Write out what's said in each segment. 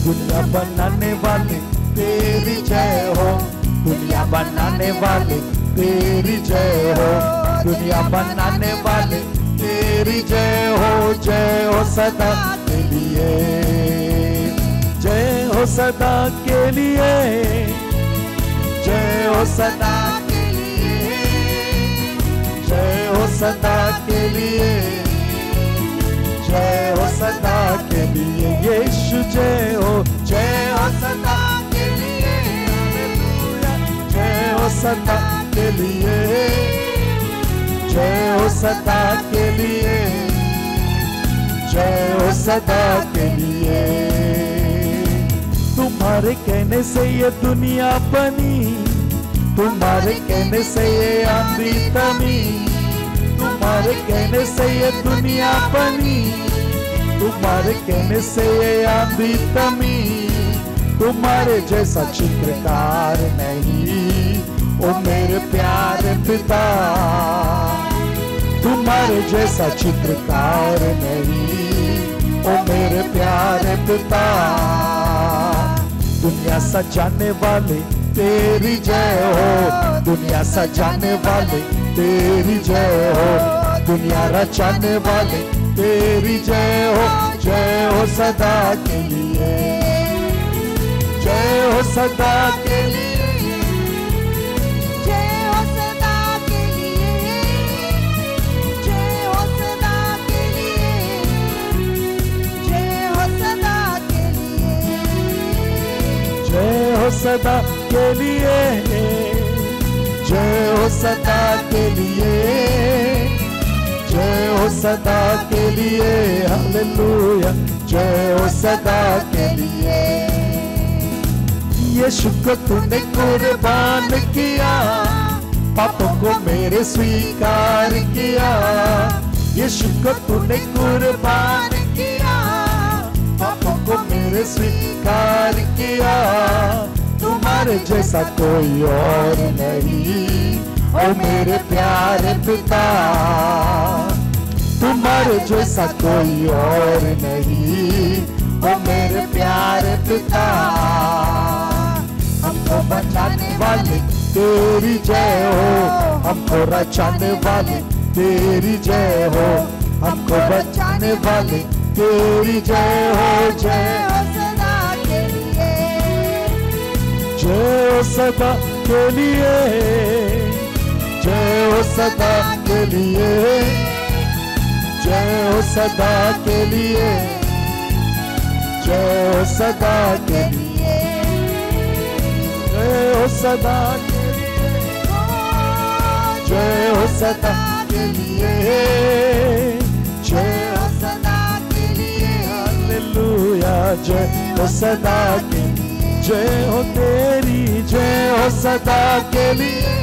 दुनिया बनाने वाले तेरी जय हो, दुनिया बनाने वाले तेरी जय हो, दुनिया बनाने वाले तेरी जय हो सदा के लिए, जय हो सदा के लिए, जय हो सदा के लिए, जय हो सदा के लिए, जय हो सदा के लिए, यीशु जय हो सदा के लिए, जय हो सदा के लिए, जय हो सदा के लिए, जय हो सदा के लिए। तुम्हारे कहने से ये दुनिया बनी, तुम्हारे कहने से ये आंधी थमी, तुम्हारे कहने से ये दुनिया बनी, तुम्हारे कहने से ये आंधी थमी, तुम्हारे जैसा चित्रकार नहीं ओ मेरे प्यारे पिता, तुम्हारे जैसा चित्रकार नहीं ओ मेरे प्यारे पिता। दुनिया सजाने वाले तेरी जय हो, दुनिया सजाने वाले तेरी जय हो, दुनिया रचाने वाले तेरी जय हो सदा के लिए, जय हो सदा के लिए, जय हो सदा के लिए, जय हो सदा के लिए, जय हो सदा के लिए, जय हो सदा के लिए, जय हो सदा के लिए, जय हो सदा के लिए, हालेलुया, जय हो सदा के लिए। यीशु को तूने कुर्बान किया, पापों को मेरे स्वीकार किया, यीशु को तूने कुर्बान किया, पापों को मेरे स्वीकार किया, तुम्हारे जैसा कोई और नहीं ओ मेरे प्यारे पिता, तुम्हारे जैसा कोई और नहीं ओ मेरे प्यारे पिता। हमको बचाने वाले तेरी जय हो, हमको रचाने वाले तेरी जय हो, हमको बचाने वाले तेरी जय हो सदा के लिए, जय हो सदा के लिए, जय हो सदा के लिए, जय हो सदा के लिए, जय हो सदा के लिए, जय हो सदा के लिए, जय हो सदा के लिए, जय हो सदा के लिए, हालेलुया, जय हो सदा के लिए, जय हो तेरी जय हो सदा के लिए,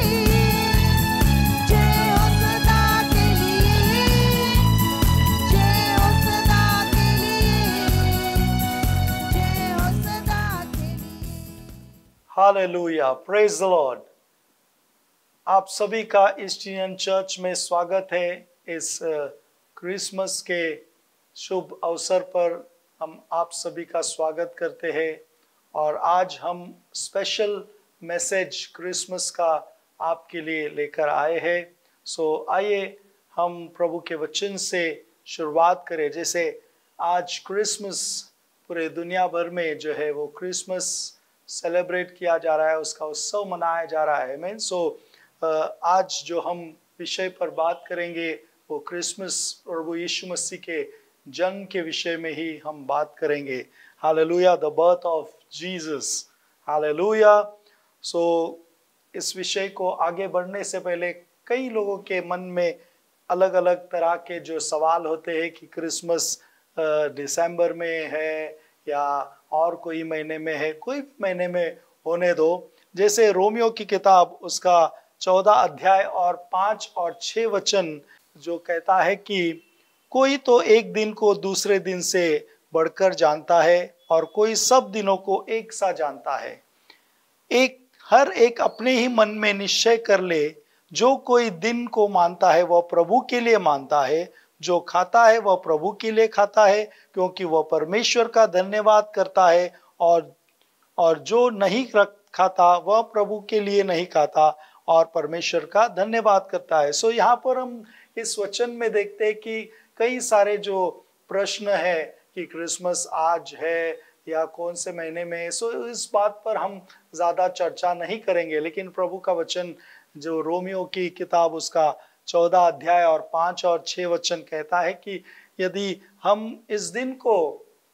जय हो सदा के लिए, जय हो सदा के लिए, जय हो सदा के लिए। Hallelujah, praise the Lord. आप सभी का ईस्टियन चर्च में स्वागत है। इस क्रिसमस के शुभ अवसर पर हम आप सभी का स्वागत करते हैं और आज हम स्पेशल मैसेज क्रिसमस का आपके लिए लेकर आए हैं। सो आइए हम प्रभु के वचन से शुरुआत करें। जैसे आज क्रिसमस पूरे दुनिया भर में जो है वो क्रिसमस सेलिब्रेट किया जा रहा है, उसका उत्सव मनाया जा रहा है। आमीन। सो आज जो हम विषय पर बात करेंगे वो क्रिसमस प्रभु यीशु मसीह के जन्म के विषय में ही हम बात करेंगे। Hallelujah, the birth of Jesus. Hallelujah. So इस विषय को आगे बढ़ने से पहले कई लोगों के मन में अलग अलग तरह के जो सवाल होते हैं कि क्रिसमस दिसंबर में है या और कोई महीने में है, कोई भी महीने में होने दो। जैसे रोमियो की किताब उसका 14 अध्याय और 5 और 6 वचन जो कहता है कि कोई तो एक दिन को दूसरे दिन से बढ़कर जानता है और कोई सब दिनों को एक सा जानता है। हर एक अपने ही मन में निश्चय कर ले, जो कोई दिन को मानता है वह प्रभु के लिए मानता है, जो खाता है वह प्रभु के लिए खाता है, क्योंकि वह परमेश्वर का धन्यवाद करता है और जो नहीं खाता वह प्रभु के लिए नहीं खाता और परमेश्वर का धन्यवाद करता है। सो यहाँ पर हम इस वचन में देखते हैं कि कई सारे जो प्रश्न है कि क्रिसमस आज है या कौन से महीने में, सो इस बात पर हम ज़्यादा चर्चा नहीं करेंगे। लेकिन प्रभु का वचन जो रोमियो की किताब उसका 14 अध्याय और 5 और 6 वचन कहता है कि यदि हम इस दिन को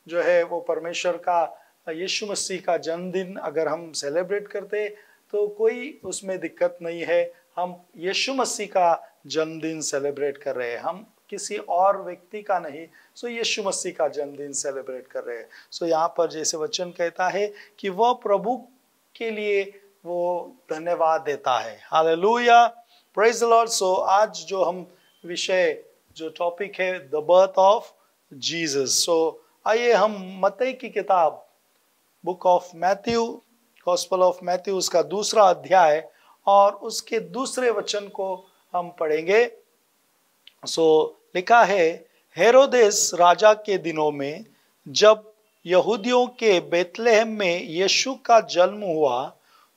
जो है वो परमेश्वर का यीशु मसीह का जन्मदिन अगर हम सेलिब्रेट करते तो कोई उसमें दिक्कत नहीं है। हम यीशु मसीह का जन्मदिन सेलिब्रेट कर रहे हैं, हम किसी और व्यक्ति का नहीं। सो यीशु मसीह का जन्मदिन सेलिब्रेट कर रहे हैं। सो यहाँ पर जैसे वचन कहता है कि वह प्रभु के लिए वो धन्यवाद देता है। Hallelujah, praise the Lord. So आज जो हम विषय जो टॉपिक है the birth of Jesus. So आइए हम मत्ती की किताब book of Matthew, gospel of Matthew उसका 2 अध्याय और उसके 2 वचन को हम पढ़ेंगे। सो लिखा है, हेरोदेस राजा के दिनों में जब यहूदियों के बेतलेहम में यीशु का जन्म हुआ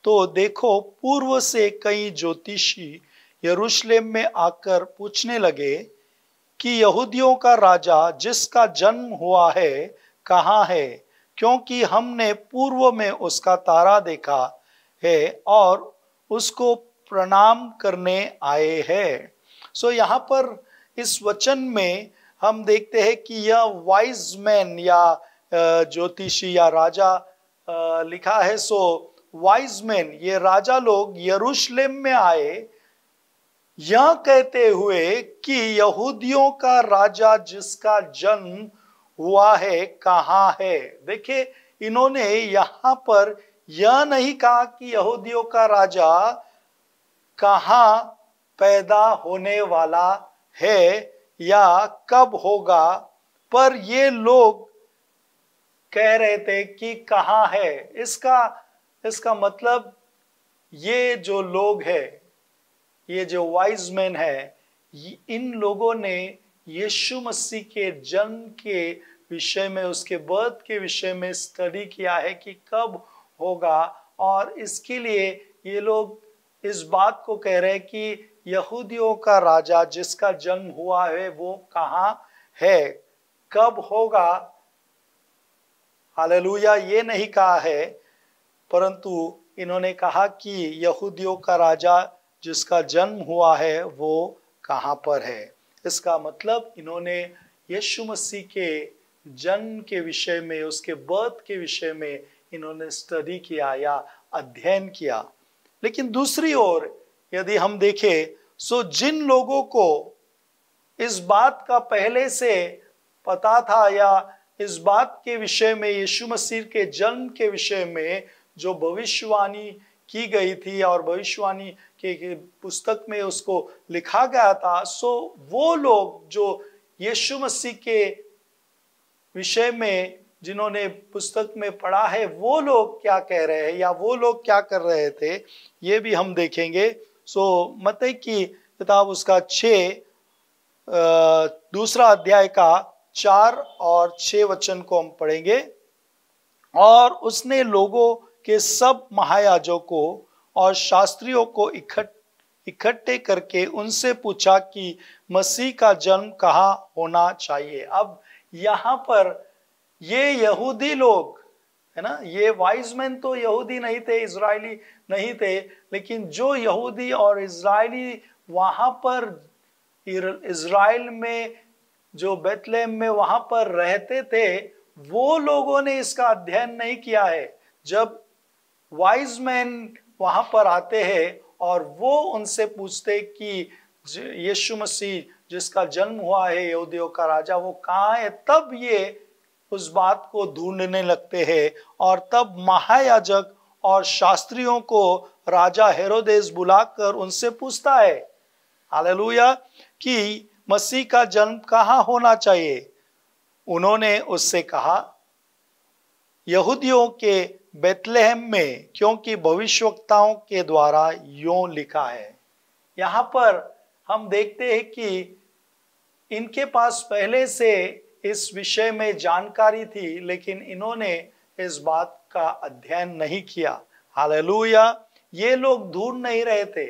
तो देखो पूर्व से कई ज्योतिषी यरूशलेम में आकर पूछने लगे कि यहूदियों का राजा जिसका जन्म हुआ है कहाँ है, क्योंकि हमने पूर्व में उसका तारा देखा है और उसको प्रणाम करने आए हैं। सो यहाँ पर इस वचन में हम देखते हैं कि यह वाइज मैन या ज्योतिषी या राजा लिखा है। सो वाइज मैन, ये राजा लोग यरूशलेम में आए यह कहते हुए कि यहूदियों का राजा जिसका जन्म हुआ है कहाँ है। देखिए, इन्होंने यहाँ पर यह नहीं कहा कि यहूदियों का राजा कहाँ पैदा होने वाला है या कब होगा, पर ये लोग कह रहे थे कि कहाँ है। इसका मतलब ये जो लोग हैं, ये जो वाइज मैन है, इन लोगों ने यीशु मसीह के जन्म के विषय में, उसके बर्थ के विषय में स्टडी किया है कि कब होगा। और इसके लिए ये लोग इस बात को कह रहे हैं कि यहूदियों का राजा जिसका जन्म हुआ है वो कहाँ है, कब होगा। हालेलुया, ये नहीं कहा है, परंतु इन्होंने कहा कि यहूदियों का राजा जिसका जन्म हुआ है वो कहाँ पर है। इसका मतलब इन्होंने यीशु मसीह के जन्म के विषय में, उसके बर्थ के विषय में इन्होंने स्टडी किया या अध्ययन किया। लेकिन दूसरी ओर यदि हम देखें, सो जिन लोगों को इस बात का पहले से पता था या इस बात के विषय में, यीशु मसीह के जन्म के विषय में जो भविष्यवाणी की गई थी और भविष्यवाणी के पुस्तक में उसको लिखा गया था, सो वो लोग जो यीशु मसीह के विषय में जिन्होंने पुस्तक में पढ़ा है, वो लोग क्या कह रहे हैं या वो लोग क्या कर रहे थे, ये भी हम देखेंगे। सो मत्ती की किताब उसका 2 अध्याय का 4 और 6 वचन को हम पढ़ेंगे। और उसने लोगों के सब महायाजकों और शास्त्रियों को इकट्ठे करके उनसे पूछा कि मसीह का जन्म कहाँ होना चाहिए। अब यहाँ पर ये यहूदी लोग है ना, ये वाइज मैन तो यहूदी नहीं थे, इजरायली नहीं थे, लेकिन जो यहूदी और इजरायली वहां पर इजराइल में जो बेतलेहम में वहां पर रहते थे, वो लोगों ने इसका अध्ययन नहीं किया है। जब वाइज मैन वहां पर आते हैं और वो उनसे पूछते कि यीशु मसीह जिसका जन्म हुआ है यहूदियों का राजा वो कहाँ है, तब ये उस बात को ढूंढने लगते हैं। और तब महायाजक और शास्त्रियों को राजा हेरोदेस बुलाकर उनसे पूछता है, हालेलुया, कि मसीह का जन्म कहाँ होना चाहिए। उन्होंने उससे कहा, यहूदियों के बेतलेहम में, क्योंकि भविष्यवक्ताओं के द्वारा यूं लिखा है। यहाँ पर हम देखते हैं कि इनके पास पहले से इस विषय में जानकारी थी, लेकिन इन्होंने इस बात का अध्ययन नहीं किया। हालेलुया। ये लोग ढूंढ नहीं रहे थे,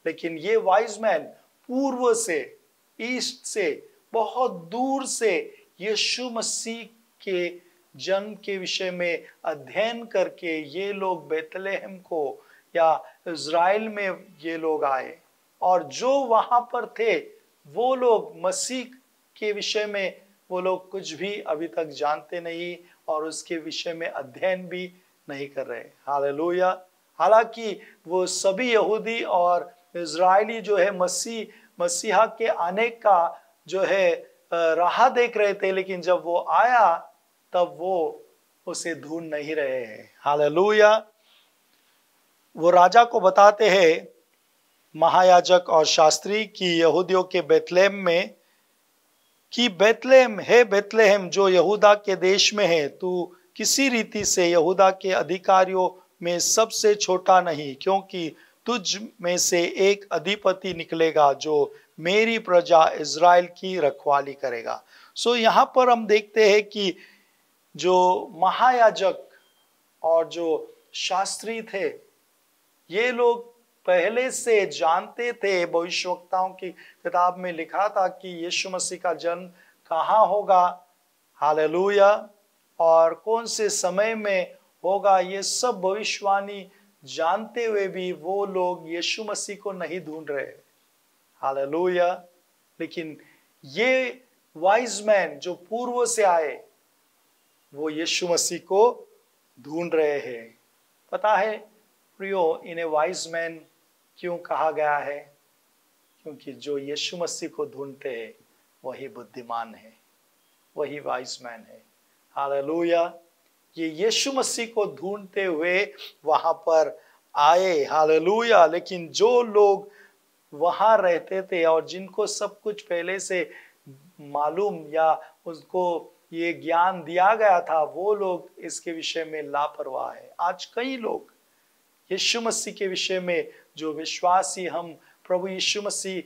लेकिन ये वाइज मैन पूर्व से, ईस्ट से, बहुत दूर से यीशु मसीह के जन्म के विषय में अध्ययन करके ये लोग बेथलेहम को या इज़राइल में ये लोग आए, और जो वहां पर थे वो लोग मसीह के विषय में वो लोग कुछ भी अभी तक जानते नहीं और उसके विषय में अध्ययन भी नहीं कर रहे। हालेलुया। हालांकि वो सभी यहूदी और इजरायली जो है मसीहा के आने का जो है राह देख रहे थे, लेकिन जब वो आया तब वो उसे ढूंढ नहीं रहे हैं। हालेलुया। वो राजा को बताते हैं, महायाजक और शास्त्री की यहूदियों के बेथलेहम में, कि बेथलेहम है, बेथलेहम जो यहूदा के देश में है, तू किसी रीति से यहूदा के अधिकारियों में सबसे छोटा नहीं, क्योंकि तुझ में से एक अधिपति निकलेगा जो मेरी प्रजा इज़राइल की रखवाली करेगा। सो यहाँ पर हम देखते हैं कि जो महायाजक और जो शास्त्री थे, ये लोग पहले से जानते थे, भविष्यवक्ताओं की किताब में लिखा था कि यीशु मसीह का जन्म कहाँ होगा। हालेलुया। और कौन से समय में होगा, ये सब भविष्यवाणी जानते हुए भी वो लोग यीशु मसीह को नहीं ढूंढ रहे। हालेलुया। लेकिन ये वाइज मैन जो पूर्व से आए, वो यीशु मसीह को ढूंढ रहे हैं। पता है प्रियो, इन्हें वाइज मैन क्यों कहा गया है? क्योंकि जो यीशु मसीह को ढूंढते हैं वही बुद्धिमान है, वही वाइज मैन है। हालेलुया। ये यीशु मसीह को ढूंढते हुए वहां पर आए। हालेलुया। लेकिन जो लोग वहां रहते थे और जिनको सब कुछ पहले से मालूम या उनको ये ज्ञान दिया गया था, वो लोग इसके विषय में लापरवाह है। आज कई लोग यीशु मसीह के विषय में, जो विश्वासी हम प्रभु यीशु मसीह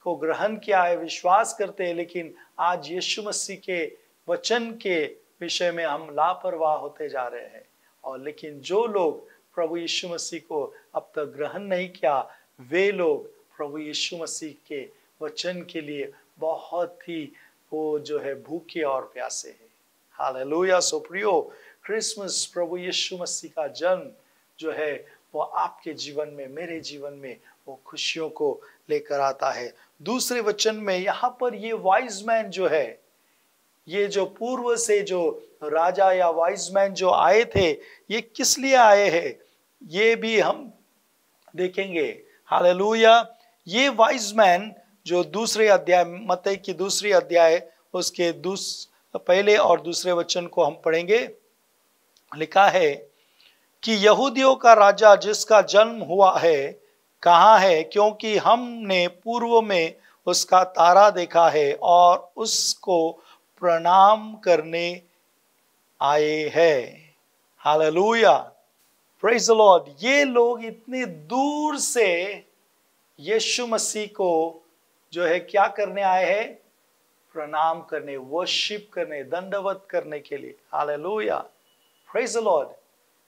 को ग्रहण किया है, विश्वास करते हैं, लेकिन आज यीशु मसीह के वचन के विषय में हम लापरवाह होते जा रहे हैं। और लेकिन जो लोग प्रभु यीशु मसीह को अब तक ग्रहण नहीं किया, वे लोग प्रभु यीशु मसीह के वचन के लिए बहुत ही वो जो है भूखे और प्यासे हैं। हालेलुया। सो प्रियो, क्रिसमस, प्रभु यीशु मसीह का जन्म जो है वो आपके जीवन में, मेरे जीवन में वो खुशियों को लेकर आता है। दूसरे वचन में यहाँ पर ये वाइज मैन जो है, ये जो पूर्व से जो राजा या वाइज मैन जो आए थे, ये किस लिए आए हैं ये भी हम देखेंगे। हालेलुया। ये वाइज मैन जो दूसरे अध्याय, मत्ती की दूसरी अध्याय, उसके पहले और दूसरे वचन को हम पढ़ेंगे। लिखा है कि यहूदियों का राजा जिसका जन्म हुआ है कहाँ है, क्योंकि हमने पूर्व में उसका तारा देखा है और उसको प्रणाम करने आए हैं। हालेलुया। Praise the Lord. ये लोग इतनी दूर से यीशु मसीह को जो है क्या करने आए हैं? प्रणाम करने, वर्शिप करने, दंडवत करने के लिए। हालेलुया। Praise the Lord.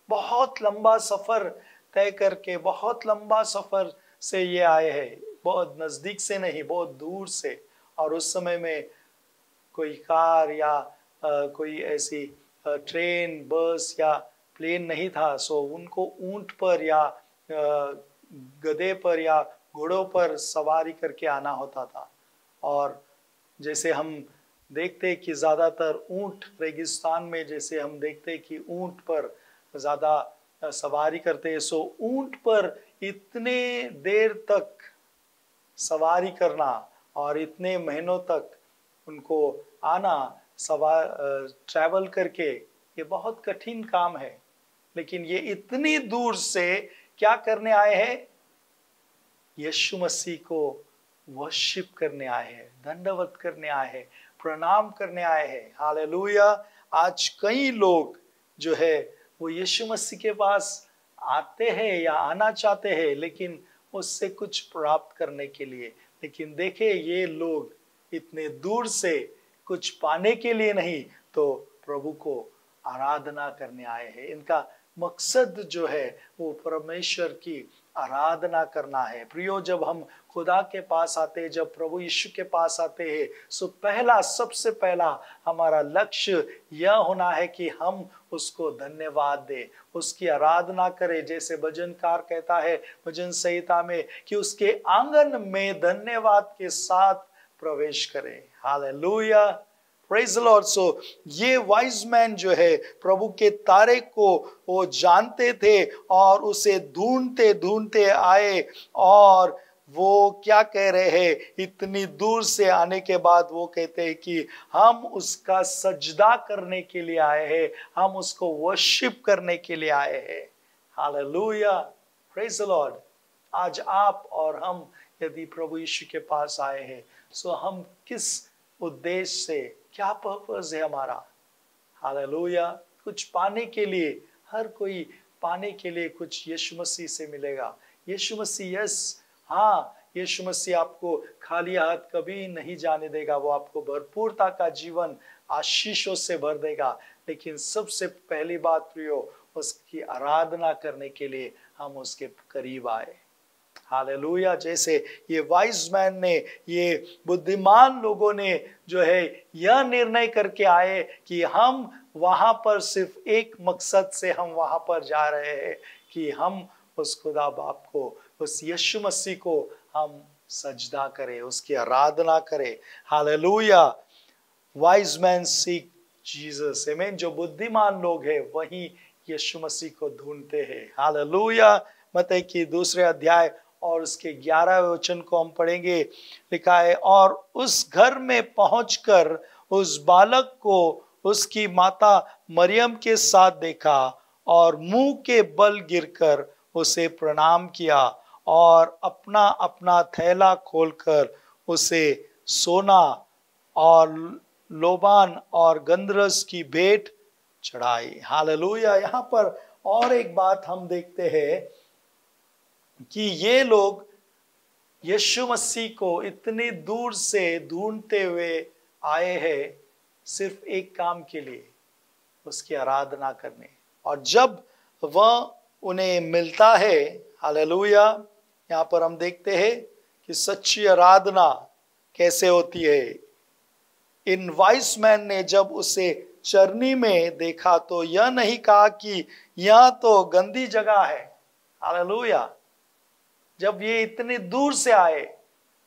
बहुत लंबा सफर तय करके, बहुत लंबा सफर से ये आए हैं, बहुत नजदीक से नहीं, बहुत दूर से। और उस समय में कोई कार या कोई ऐसी ट्रेन, बस या प्लेन नहीं था। सो उनको ऊंट पर या गधे पर या घोड़ों पर सवारी करके आना होता था। और जैसे हम देखते हैं कि ज़्यादातर ऊंट रेगिस्तान में, जैसे हम देखते हैं कि ऊंट पर ज़्यादा सवारी करते हैं। सो ऊंट पर इतने देर तक सवारी करना और इतने महीनों तक उनको आना, ट्रैवल करके, ये बहुत कठिन काम है। लेकिन ये इतनी दूर से क्या करने आए हैं? यीशु मसीह को वर्शिप करने आए हैं, दंडवत करने आए हैं, प्रणाम करने आए हैं। हालेलुया। आज कई लोग जो है वो यीशु मसीह के पास आते हैं या आना चाहते हैं, लेकिन उससे कुछ प्राप्त करने के लिए। लेकिन देखे, ये लोग इतने दूर से कुछ पाने के लिए नहीं, तो प्रभु को आराधना करने आए हैं। इनका मकसद जो है वो परमेश्वर की आराधना करना है। प्रियो, जब हम खुदा के पास आते हैं, जब प्रभु यीशु के पास आते हैं, सो सबसे पहला हमारा लक्ष्य यह होना है कि हम उसको धन्यवाद दें, उसकी आराधना करें। जैसे भजनकार कहता है भजन संहिता में कि उसके आंगन में धन्यवाद के साथ प्रवेश करें। Hallelujah, praise the Lord. So ये वाइज मैन जो है प्रभु के तारे को वो जानते थे और उसे ढूंढते ढूंढते आए, और वो क्या कह रहे हैं, इतनी दूर से आने के बाद वो कहते हैं कि हम उसका सजदा करने के लिए आए हैं, हम उसको वर्शिप करने के लिए आए हैं। Hallelujah, praise the Lord. आज आप और हम यदि प्रभु यीशु के पास आए हैं, सो हम किस उद्देश्य से, क्या पर्पस है हमारा? हालेलुया। कुछ पाने के लिए, हर कोई पाने के लिए कुछ यीशु मसीह से मिलेगा। यीशु मसीह, यस, हाँ, यीशु मसीह आपको खाली हाथ कभी नहीं जाने देगा। वो आपको भरपूरता का जीवन आशीषों से भर देगा। लेकिन सबसे पहली बात प्रियो, उसकी आराधना करने के लिए हम उसके करीब आए। हालेलुया। जैसे ये वाइज मैन ने, ये बुद्धिमान लोगों ने जो है यह निर्णय करके आए कि हम वहां पर सिर्फ एक मकसद से हम वहां पर जा रहे हैं कि हम उस खुदा बाप को, उस यीशु मसीह को हम सजदा करें, उसकी आराधना करें। Hallelujah. Wise man seek Jesus. आमीन। जो बुद्धिमान लोग हैं वही यीशु मसीह को ढूंढते हैं। हालेलुया। मत्ती की 2 अध्याय और उसके 11 वचन को हम पढ़ेंगे। लिखा है, और उस घर में पहुंचकर उस बालक को उसकी माता मरियम के साथ देखा और मुंह के बल गिरकर उसे प्रणाम किया और अपना अपना थैला खोलकर उसे सोना और लोबान और गंधरस की भेंट चढ़ाई। हालेलुया। यहाँ पर और एक बात हम देखते हैं कि ये लोग यीशु मसीह को इतनी दूर से ढूंढते हुए आए हैं सिर्फ एक काम के लिए, उसकी आराधना करने। और जब वह उन्हें मिलता है, हालेलुया, यहाँ पर हम देखते हैं कि सच्ची आराधना कैसे होती है। इन वाइस मैन ने जब उसे चरनी में देखा तो यह नहीं कहा कि यह तो गंदी जगह है। हालेलुया। जब ये इतने दूर से आए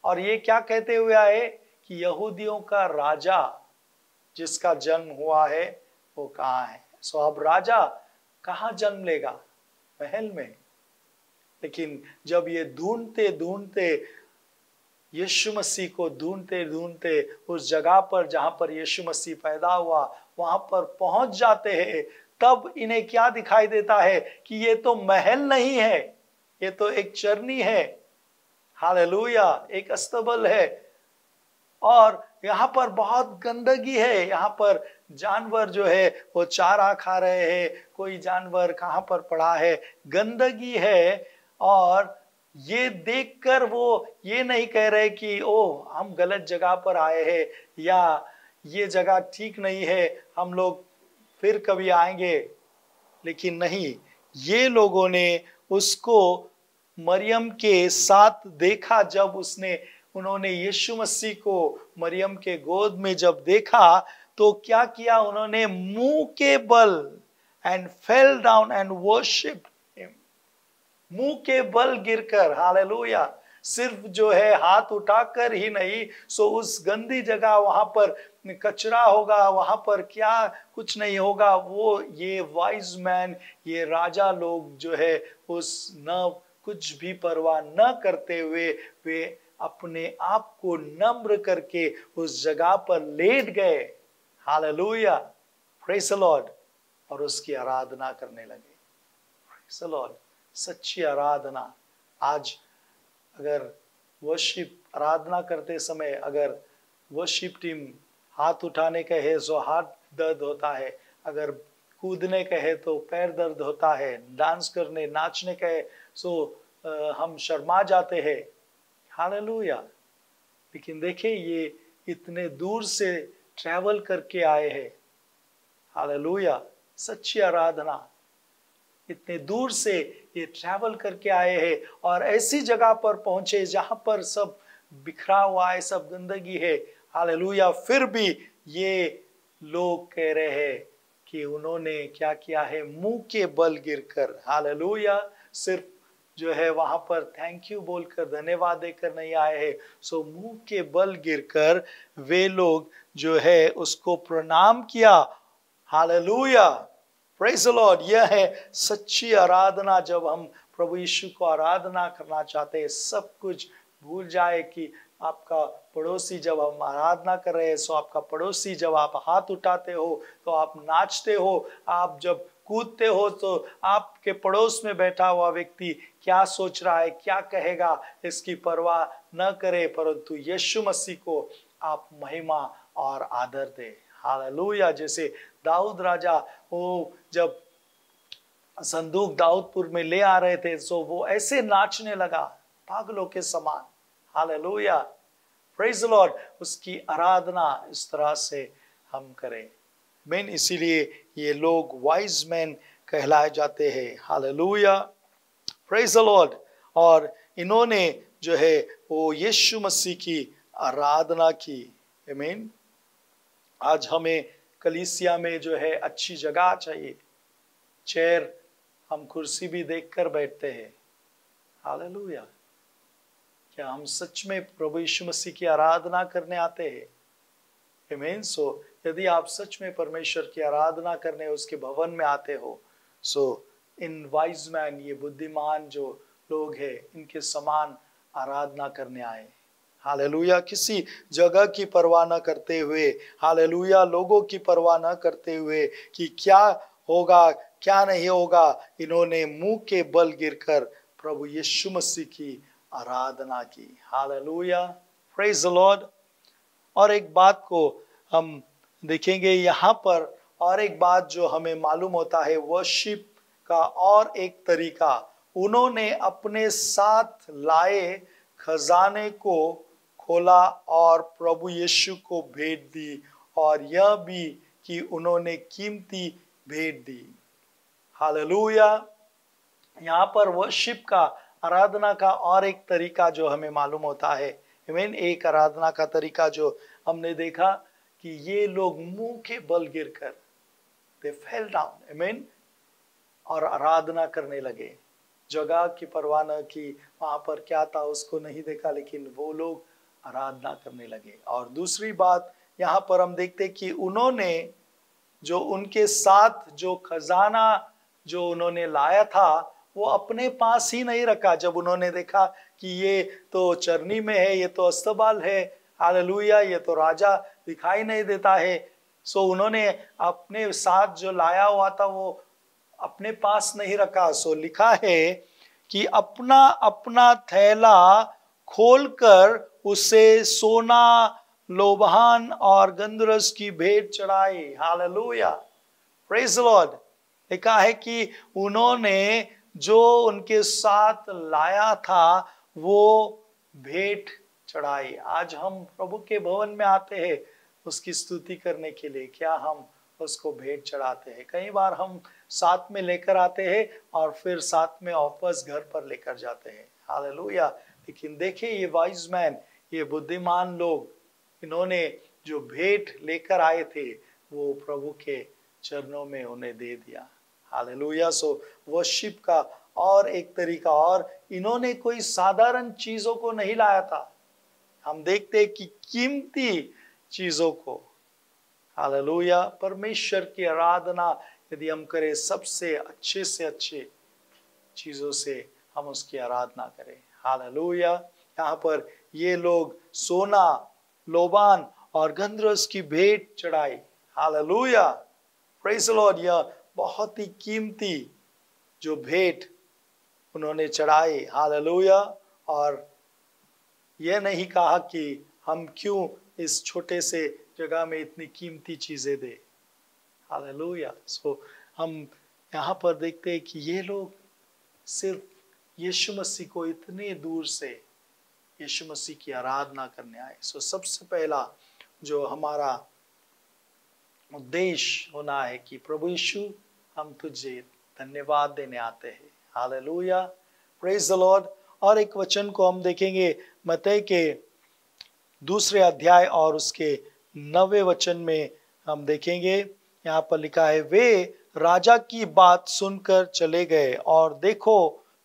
और ये क्या कहते हुए आए कि यहूदियों का राजा जिसका जन्म हुआ है वो कहाँ है। सो अब राजा कहाँ जन्म लेगा? महल में। लेकिन जब ये ढूंढते ढूंढते यीशु मसीह को ढूंढते ढूंढते उस जगह पर जहां पर यीशु मसीह पैदा हुआ वहां पर पहुंच जाते हैं, तब इन्हें क्या दिखाई देता है कि ये तो महल नहीं है, ये तो एक चरनी है। हालेलुया। एक अस्तबल है और यहाँ पर बहुत गंदगी है। यहाँ पर जानवर जो है वो चारा खा रहे हैं, कोई जानवर कहाँ पर पड़ा है, गंदगी है। और ये देखकर वो ये नहीं कह रहे कि ओ हम गलत जगह पर आए हैं या ये जगह ठीक नहीं है, हम लोग फिर कभी आएंगे। लेकिन नहीं, ये लोगों ने उसको मरियम के साथ देखा। जब उन्होंने यीशु मसीह को मरियम के गोद में जब देखा तो क्या किया, उन्होंने मुंह के बल and fell down and worship him. मुंह के बल गिरकर, हालेलुया, सिर्फ जो है हाथ उठाकर ही नहीं, सो उस गंदी जगह वहां पर कचरा होगा, वहां पर क्या कुछ नहीं होगा, वो ये वाइज मैन, ये राजा लोग जो है उस न कुछ भी परवाह न करते हुए वे अपने आप को नम्र करके उस जगह पर लेट गए। हालेलुया, प्रेज द लॉर्ड, और उसकी आराधना करने लगे। Praise the Lord. सच्ची आराधना। आज अगर वर्शिप, आराधना करते समय अगर वर्शिप टीम हाथ उठाने कहे तो हाथ दर्द होता है, अगर कूदने कहे तो पैर दर्द होता है, डांस करने नाचने कहे तो हम शर्मा जाते हैं। हालेलुया। लेकिन देखिए ये इतने दूर से ट्रैवल करके आए हैं। हालेलुया। सच्ची आराधना। इतने दूर से ये ट्रैवल करके आए हैं और ऐसी जगह पर पहुंचे जहां पर सब बिखरा हुआ है, सब गंदगी है। हालेलुया। फिर भी ये लोग कह रहे हैं कि उन्होंने क्या किया है, मुंह के बल गिरकर, हालेलुया, सिर्फ जो है वहां पर थैंक यू बोलकर, धन्यवाद देकर नहीं आए हैं। सो मुंह के बल गिरकर वे लोग जो है उसको प्रणाम किया। Hallelujah, praise the Lord. यह है सच्ची आराधना। जब हम प्रभु यीशु को आराधना करना चाहते हैं, सब कुछ भूल जाए कि आपका पड़ोसी, जब हम आराधना कर रहे हैं, सो आपका पड़ोसी, जब आप हाथ उठाते हो तो आप नाचते हो, आप जब कूदते हो तो आपके पड़ोस में बैठा हुआ व्यक्ति क्या सोच रहा है, क्या कहेगा, इसकी परवाह न करे, परंतु यीशु मसीह को आप महिमा और आदर दे। हालेलुया। जैसे दाऊद राजा, वो जब संदूक दाऊदपुर में ले आ रहे थे, सो वो ऐसे नाचने लगा पागलों के समान। Hallelujah, praise the Lord. उसकी आराधना इस तरह से हम करें। मैन, इसीलिए ये लोग वाइज मैन कहलाए जाते हैं। Hallelujah, praise the Lord. और इन्होंने जो है वो यीशु मसीह की आराधना की। आमीन। आज हमें कलीसिया में जो है अच्छी जगह चाहिए, चेयर, हम कुर्सी भी देखकर बैठते हैं। हालेलुया। क्या हम सच में प्रभु यीशु मसीह की आराधना करने आते हैं? आमीन। सो यदि आप सच में परमेश्वर की आराधना करने उसके भवन में आते हो, सो इन वाइज मैन, ये बुद्धिमान जो लोग हैं, इनके समान आराधना करने आए। हालेलुया। किसी जगह की परवाह न करते हुए, हालेलुया, लोगों की परवाह न करते हुए कि क्या होगा क्या नहीं होगा, इन्होंने मुंह के बल गिरकर प्रभु यीशु मसीह की आराधना की। Hallelujah, praise the Lord. और एक बात को हम देखेंगे यहाँ पर, और एक बात जो हमें मालूम होता है वर्शिप का और एक तरीका, उन्होंने अपने साथ लाए खजाने को खोला और प्रभु यीशु को भेंट दी, और यह भी कि उन्होंने कीमती भेंट दी। हालेलुया। यहाँ पर वर्शिप का, आराधना का और एक तरीका जो हमें मालूम होता है। आमीन। एक आराधना का तरीका जो हमने देखा कि ये लोग मुंह के बल गिरकर, they fell down, आमीन, और आराधना करने लगे। जगह की परवाह न की, वहां पर क्या था उसको नहीं देखा, लेकिन वो लोग आराधना करने लगे। और दूसरी बात यहाँ पर हम देखते कि उन्होंने जो उनके साथ जो खजाना जो उन्होंने लाया था, वो अपने पास ही नहीं रखा। जब उन्होंने देखा कि ये तो चरनी में है, ये तो अस्तबल है, हालेलुया, ये तो राजा दिखाई नहीं देता है, सो उन्होंने अपने साथ जो लाया हुआ था वो अपने पास नहीं रखा। सो लिखा है कि अपना अपना थैला खोलकर उसे सोना, लोबान और गंधरस की भेंट चढ़ाई। Hallelujah, praise the Lord. लिखा है कि उन्होंने जो उनके साथ लाया था वो भेंट चढ़ाई। आज हम प्रभु के भवन में आते हैं उसकी स्तुति करने के लिए, क्या हम उसको भेंट चढ़ाते हैं? कई बार हम साथ में लेकर आते हैं और फिर साथ में वापस घर पर लेकर जाते हैं। हालेलुया। लेकिन देखिए ये वाइज मैन, ये बुद्धिमान लोग, इन्होंने जो भेंट लेकर आए थे वो प्रभु के चरणों में उन्हें दे दिया। हालेलुया। सो वर्शिप का और एक तरीका, और इन्होंने कोई साधारण चीजों को नहीं लाया था, हम देखते हैं कि कीमती चीजों को। हालेलुया। परमेश्वर की आराधना यदि हम करें, सबसे अच्छे से अच्छे चीजों से हम उसकी आराधना करें। हालेलुया। यहाँ पर ये लोग सोना, लोबान और गंधरस की भेंट चढ़ाई। Hallelujah, praise the Lord. यह बहुत ही कीमती जो भेंट उन्होंने चढ़ाई। हालेलुया। और यह नहीं कहा कि हम क्यों इस छोटे से जगह में इतनी कीमती चीजें दे। हालेलुया। सो हम यहाँ पर देखते हैं कि ये लोग सिर्फ यीशु मसीह को इतने दूर से यीशु मसीह की आराधना करने आए। सो सबसे पहला जो हमारा उद्देश्य होना है कि प्रभु यीशु हम तुझे धन्यवाद देने आते हैं। Hallelujah, praise the Lord. और एक वचन को हम देखेंगे मत्ती के 2 अध्याय और उसके 9वें वचन में हम देखेंगे। यहाँ पर लिखा है, वे राजा की बात सुनकर चले गए और देखो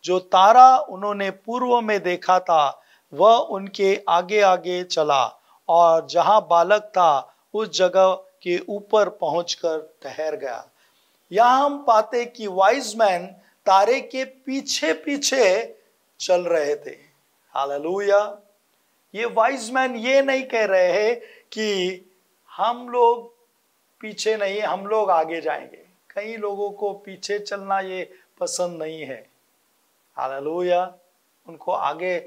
जो तारा उन्होंने पूर्व में देखा था वह उनके आगे आगे चला और जहां बालक था उस जगह के ऊपर पहुंचकर ठहर गया। यहां हम पाते कि वाइज मैन तारे के पीछे पीछे चल रहे थे। हालेलुया। ये वाइज मैन ये नहीं कह रहे हैं कि हम लोग पीछे नहीं, हम लोग आगे जाएंगे। कई लोगों को पीछे चलना ये पसंद नहीं है। हालेलुया। उनको आगे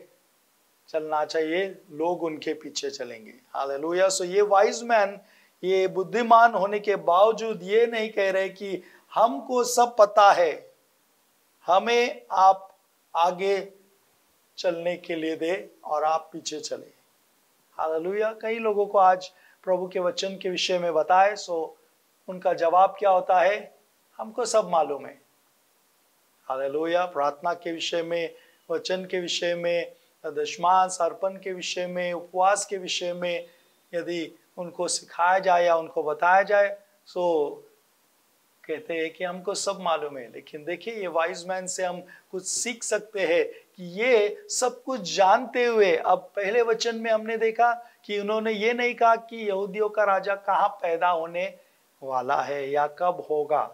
चलना चाहिए, लोग उनके पीछे चलेंगे। हालेलुया। सो ये वाइज मैन, ये बुद्धिमान होने के बावजूद ये नहीं कह रहे कि हमको सब पता है, हमें आप आगे चलने के लिए दे और आप पीछे चले। हालेलुया। कई लोगों को आज प्रभु के वचन के विषय में बताए, सो उनका जवाब क्या होता है, हमको सब मालूम है। हालेलुया। प्रार्थना के विषय में, वचन के विषय में, दशमांश अर्पण के विषय में, उपवास के विषय में यदि उनको सिखाया जाए या उनको बताया जाए, सो कहते हैं कि हमको सब मालूम है। लेकिन देखिए, ये वाइज मैन से हम कुछ सीख सकते हैं कि ये सब कुछ जानते हुए, अब पहले वचन में हमने देखा कि उन्होंने ये नहीं कहा कि यहूदियों का राजा कहाँ पैदा होने वाला है या कब होगा।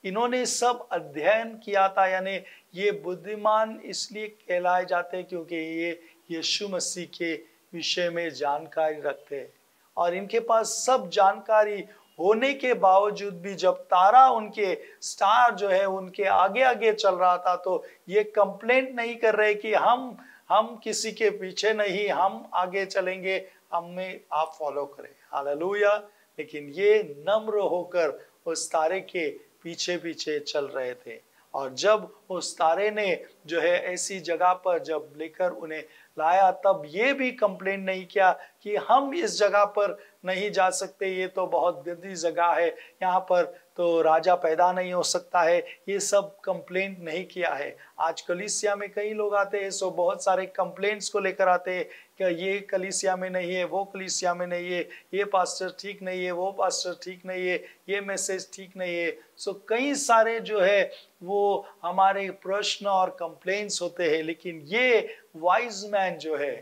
इन्होंने सब अध्ययन किया था। यानी ये बुद्धिमान इसलिए कहलाए जाते हैं क्योंकि ये यीशु मसीह के विषय में जानकारी रखते हैं। और इनके पास सब जानकारी होने के बावजूद भी जब तारा, उनके स्टार जो है उनके आगे आगे चल रहा था, तो ये कंप्लेंट नहीं कर रहे कि हम किसी के पीछे नहीं, हम आगे चलेंगे, हमें आप फॉलो करें। हालेलुया। लेकिन ये नम्र होकर उस तारे के पीछे पीछे चल रहे थे। और जब उस तारे ने जो है ऐसी जगह पर जब लेकर उन्हें लाया, तब ये भी कंप्लेंट नहीं किया कि हम इस जगह पर नहीं जा सकते, ये तो बहुत गंदी जगह है, यहाँ पर तो राजा पैदा नहीं हो सकता है। ये सब कंप्लेंट नहीं किया है। आज कलीसिया में कई लोग आते हैं, सो बहुत सारे कंप्लेंट्स को लेकर आते हैं कि ये कलीसिया में नहीं है, वो कलीसिया में नहीं है, ये पास्टर ठीक नहीं है, वो पास्टर ठीक नहीं है, ये मैसेज ठीक नहीं है। सो कई सारे जो है वो हमारे प्रश्न और कंप्लेंट्स होते हैं। लेकिन ये वाइज मैन जो है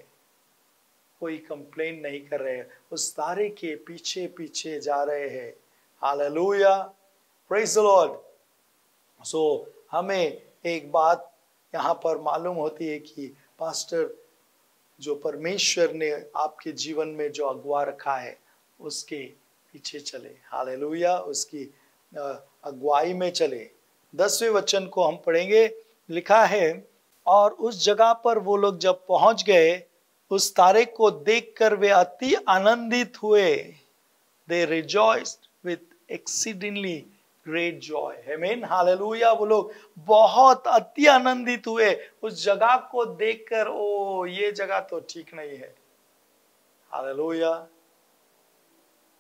कोई कंप्लेंट नहीं कर रहे, उस तारे के पीछे पीछे जा रहे हैं। Hallelujah, praise the Lord. So हमें एक बात यहाँ पर मालूम होती है कि पास्टर जो परमेश्वर ने आपके जीवन में जो अगुवा रखा है उसके पीछे चले। हालेलुया, उसकी अगुवाई में चले। 10वें वचन को हम पढ़ेंगे। लिखा है, और उस जगह पर वो लोग जब पहुंच गए, उस तारे को देखकर वे अति आनंदित हुए। They rejoiced with exceedingly great joy. Amen. Hallelujah. वो लोग बहुत अति आनंदित हुए उस जगह को देखकर। ओ, ये जगह तो ठीक नहीं है। हालेलुया।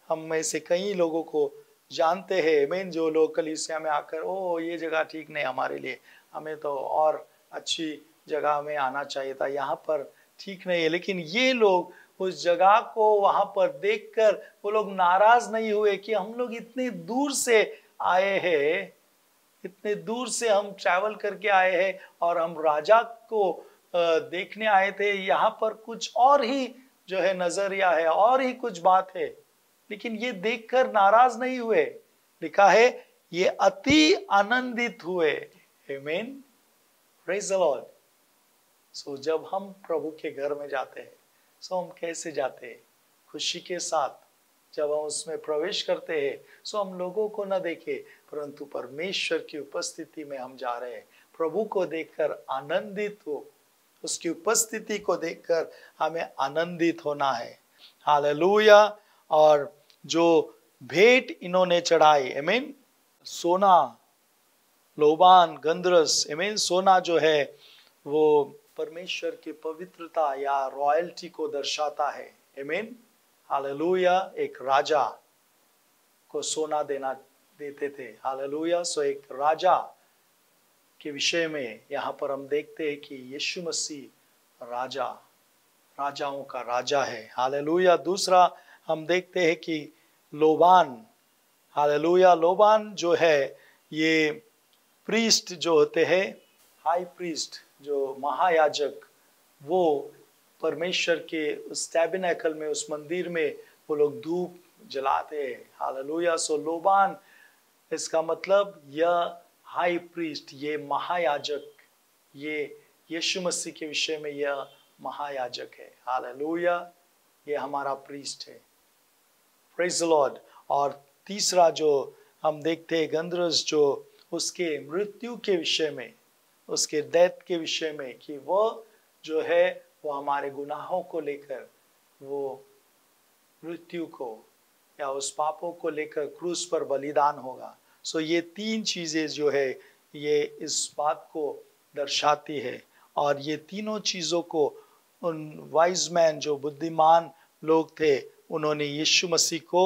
हम में से कई लोगों को जानते हैं, आमीन, जो लोग कलीसिया में आकर ओ ये जगह ठीक नहीं हमारे लिए, हमें तो और अच्छी जगह में आना चाहिए था, यहाँ पर ठीक नहीं है। लेकिन ये लोग उस जगह को वहां पर देखकर वो लोग नाराज नहीं हुए कि हम लोग इतने दूर से आए हैं, इतने दूर से हम ट्रैवल करके आए हैं और हम राजा को देखने आए थे। यहाँ पर कुछ और ही जो है नजरिया है, और ही कुछ बात है। लेकिन ये देखकर नाराज नहीं हुए। लिखा है ये अति आनंदित हुए। आमीन, प्रेज द लॉर्ड। सो जब हम प्रभु के घर में जाते हैं, सो हम कैसे जाते हैं? खुशी के साथ। जब हम उसमें प्रवेश करते हैं, सो हम लोगों को न देखे, परंतु परमेश्वर की उपस्थिति में हम जा रहे हैं। प्रभु को देखकर आनंदित हो, उसकी उपस्थिति को देखकर हमें आनंदित होना है। हालेलुया। और जो भेंट इन्होंने चढ़ाई, आमीन, सोना, लोबान, गंधरस, आमीन, सोना जो है वो परमेश्वर की पवित्रता या रॉयल्टी को दर्शाता है। आमीन, हालेलुया। एक राजा को सोना देना देते थे। हालेलुया। सो एक राजा के विषय में यहाँ पर हम देखते हैं कि यीशु मसीह राजाओं का राजा है। हालेलुया। दूसरा हम देखते हैं कि लोबान, हालेलुया, लोबान जो है ये प्रीस्ट जो होते हैं, हाई प्रीस्ट जो महायाजक, वो परमेश्वर के उस टैबरनेकल में, उस मंदिर में वो लोग धूप जलाते हैं। हालेलुया। सो लोबान, इसका मतलब यह हाई प्रीस्ट, ये महायाजक, ये यीशु मसीह के विषय में यह महायाजक है। हालेलुया। ये हमारा प्रीस्ट है। Praise the Lord. और तीसरा जो हम देखते हैं गंधरस, जो उसके मृत्यु के विषय में, उसके डेथ के विषय में, कि वो जो है वो हमारे गुनाहों को लेकर वो मृत्यु को या उस पापों को लेकर क्रूस पर बलिदान होगा। सो ये तीन चीजें जो है ये इस बात को दर्शाती है। और ये तीनों चीजों को उन वाइज मैन, जो बुद्धिमान लोग थे, उन्होंने यीशु मसीह को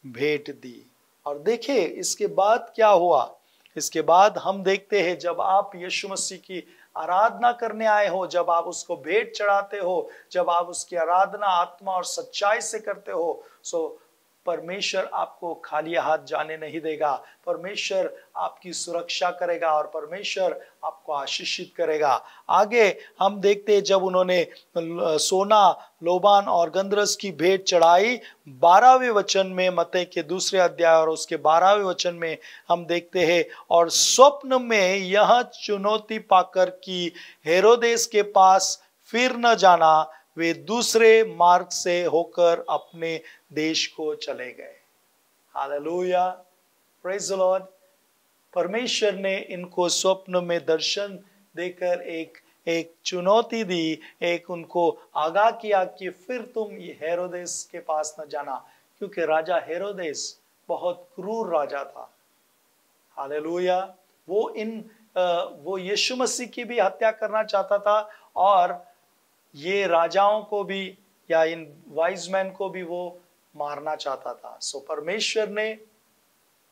भेंट दी। और देखिए इसके बाद क्या हुआ। इसके बाद हम देखते हैं जब आप यीशु मसीह की आराधना करने आए हो, जब आप उसको भेंट चढ़ाते हो, जब आप उसकी आराधना आत्मा और सच्चाई से करते हो, सो परमेश्वर आपको खाली हाथ जाने नहीं देगा। परमेश्वर आपकी सुरक्षा करेगा और परमेश्वर आपको आशीषित करेगा। आगे हम देखते हैं जब उन्होंने सोना, लोबान और गंधरस की भेंट चढ़ाई, 12वें वचन में, मत्ती के 2 अध्याय और उसके 12वें वचन में हम देखते हैं, और स्वप्न में यह चुनौती पाकर कि हेरोदेस के पास फिर न जाना, वे दूसरे मार्ग से होकर अपने देश को चले गए। हालेलुया। Praise the Lord. परमेश्वर ने इनको स्वप्न में दर्शन देकर एक चुनौती दी, एक उनको आगाह किया कि फिर तुम हेरोदेस के पास न जाना, क्योंकि राजा हेरोदेस बहुत क्रूर राजा था। हालेलुया। वो यीशु मसीह की भी हत्या करना चाहता था और ये राजाओं को भी या इन वाइज मैन को भी वो मारना चाहता था। सो परमेश्वर ने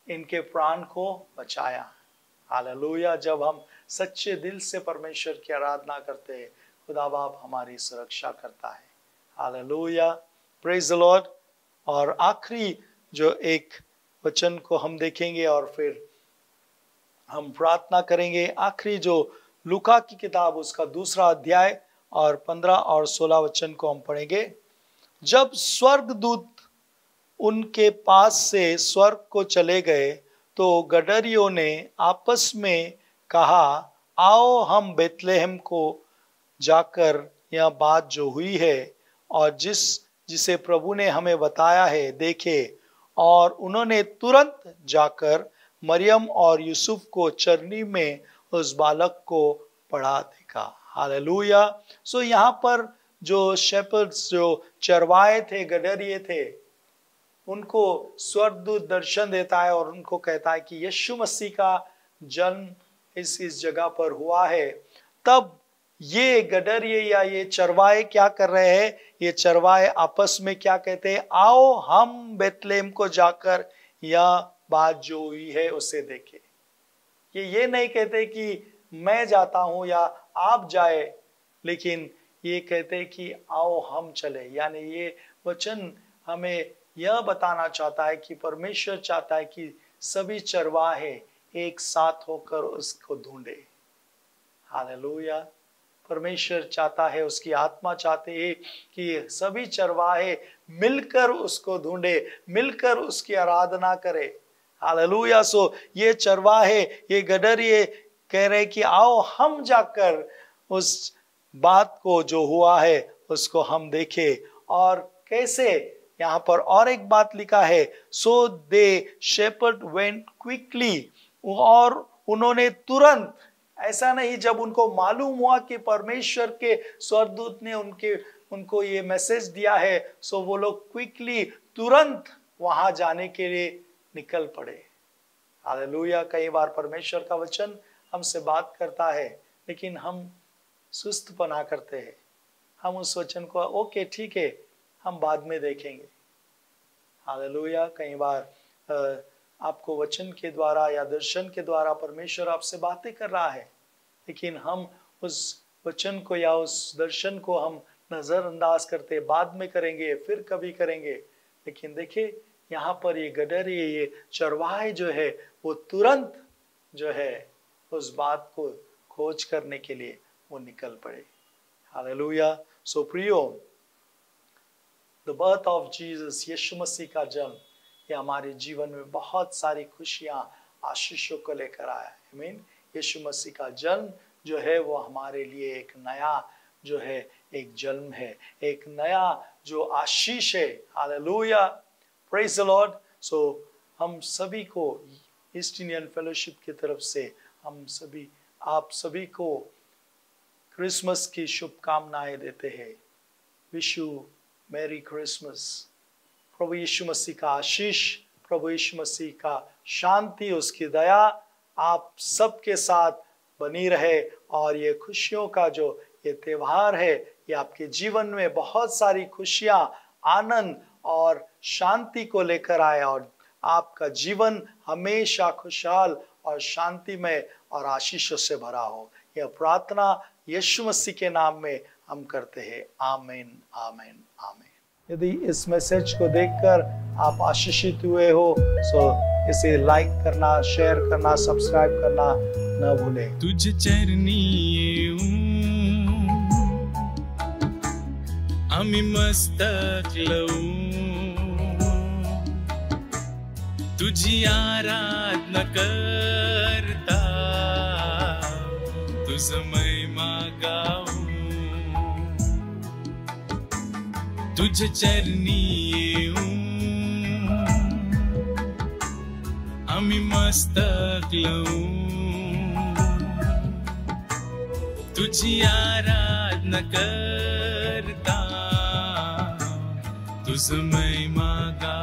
इनके प्राण को बचाया। हालेलुया। जब हम सच्चे दिल से परमेश्वर की आराधना करते हैं, खुदा बाप हमारी सुरक्षा करता है। हालेलुया। Praise the Lord. और आखिरी जो एक वचन को हम देखेंगे और फिर हम प्रार्थना करेंगे। आखिरी जो लूका की किताब, उसका 2 अध्याय और 15 और 16 वचन को हम पढ़ेंगे। जब स्वर्गदूत उनके पास से स्वर्ग को चले गए तो गडरियों ने आपस में कहा, आओ हम बेतलेहम को जाकर यह बात जो हुई है और जिसे प्रभु ने हमें बताया है देखे। और उन्होंने तुरंत जाकर मरियम और यूसुफ को चरनी में उस बालक को पढ़ा देखा। हालेलुया। सो यहाँ पर जो शेपर्ड्स, जो चरवाहे थे, गडरिये थे, उनको स्वर्गदूत दर्शन देता है और उनको कहता है कि यीशु मसीह का जन्म इस जगह पर हुआ है। तब ये गडरिये या ये चरवाहे क्या कर रहे हैं? ये चरवाहे आपस में क्या कहते हैं? आओ हम बेतलेहम को जाकर यह बात जो हुई है उसे देखें। ये नहीं कहते कि मैं जाता हूं या आप जाए, लेकिन ये कहते कि आओ हम चले। यानी ये वचन हमें यह बताना चाहता है कि परमेश्वर चाहता है कि सभी चरवाहे एक साथ होकर उसको ढूंढे। हालेलुया। परमेश्वर चाहता है, उसकी आत्मा चाहते है कि सभी चरवाहे मिलकर उसको ढूंढे, मिलकर उसकी आराधना करे। हालेलुया। सो ये चरवाहे, ये गडरिये कह रहे कि आओ हम जाकर उस बात को जो हुआ है उसको हम देखें। और कैसे? यहाँ पर और एक बात लिखा है, सो दे शेपर्ड वेंट क्विकली, और उन्होंने तुरंत, ऐसा नहीं जब उनको मालूम हुआ कि परमेश्वर के स्वर्गदूत ने उनको ये मैसेज दिया है, सो वो लोग क्विकली तुरंत वहां जाने के लिए निकल पड़े। हालेलुया। कई बार परमेश्वर का वचन हमसे बात करता है लेकिन हम सुस्तपना करते हैं। हम उस वचन को ओके ठीक है हम बाद में देखेंगे। हालेलुया। कई बार आपको वचन के द्वारा या दर्शन के द्वारा परमेश्वर आपसे बातें कर रहा है, लेकिन हम उस वचन को या उस दर्शन को हम नजरअंदाज करते, बाद में करेंगे, फिर कभी करेंगे। लेकिन देखिए यहाँ पर ये गडरी, ये चरवाहे जो है वो तुरंत जो है उस बात को खोज करने के लिए वो निकल पड़े। हालेलुया। सो प्रियो, द बर्थ ऑफ जीसस, यीशु मसीह का जन्म, ये हमारे जीवन में बहुत सारी खुशियां, आशीषों को लेकर आया। आमीन। यीशु मसीह का जन्म जो है वो हमारे लिए एक नया जो है एक जन्म है, एक नया जो आशीष है। Hallelujah, praise the Lord. So हम सभी को ईस्ट इंडियन फेलोशिप की तरफ से हम सभी, आप सभी को क्रिसमस की शुभकामनाएं देते हैं। Wish you merry Christmas. प्रभु यीशु मसीह का आशीष, प्रभु यीशु मसीह का शांति, उसकी दया आप सबके साथ बनी रहे, और ये खुशियों का जो ये त्योहार है ये आपके जीवन में बहुत सारी खुशियां, आनंद और शांति को लेकर आए, और आपका जीवन हमेशा खुशहाल और शांतिमय और आशीषों से भरा हो। यह प्रार्थना यीशु मसीह के नाम में हम करते हैं। आमीन, आमीन, आमीन। यदि इस मैसेज को देखकर आप आशीषित हुए हो, सो इसे लाइक करना, शेयर करना, सब्सक्राइब करना न भूलें। तुझ चरणी आम्ही मस्तक लावू, तुझी आराधना करता, तुझ महिमा गाऊ, तुझ चरणी येऊ आम्ही मस्तक लावू, तुझी आराधना करता, तुझ महिमा गाऊ।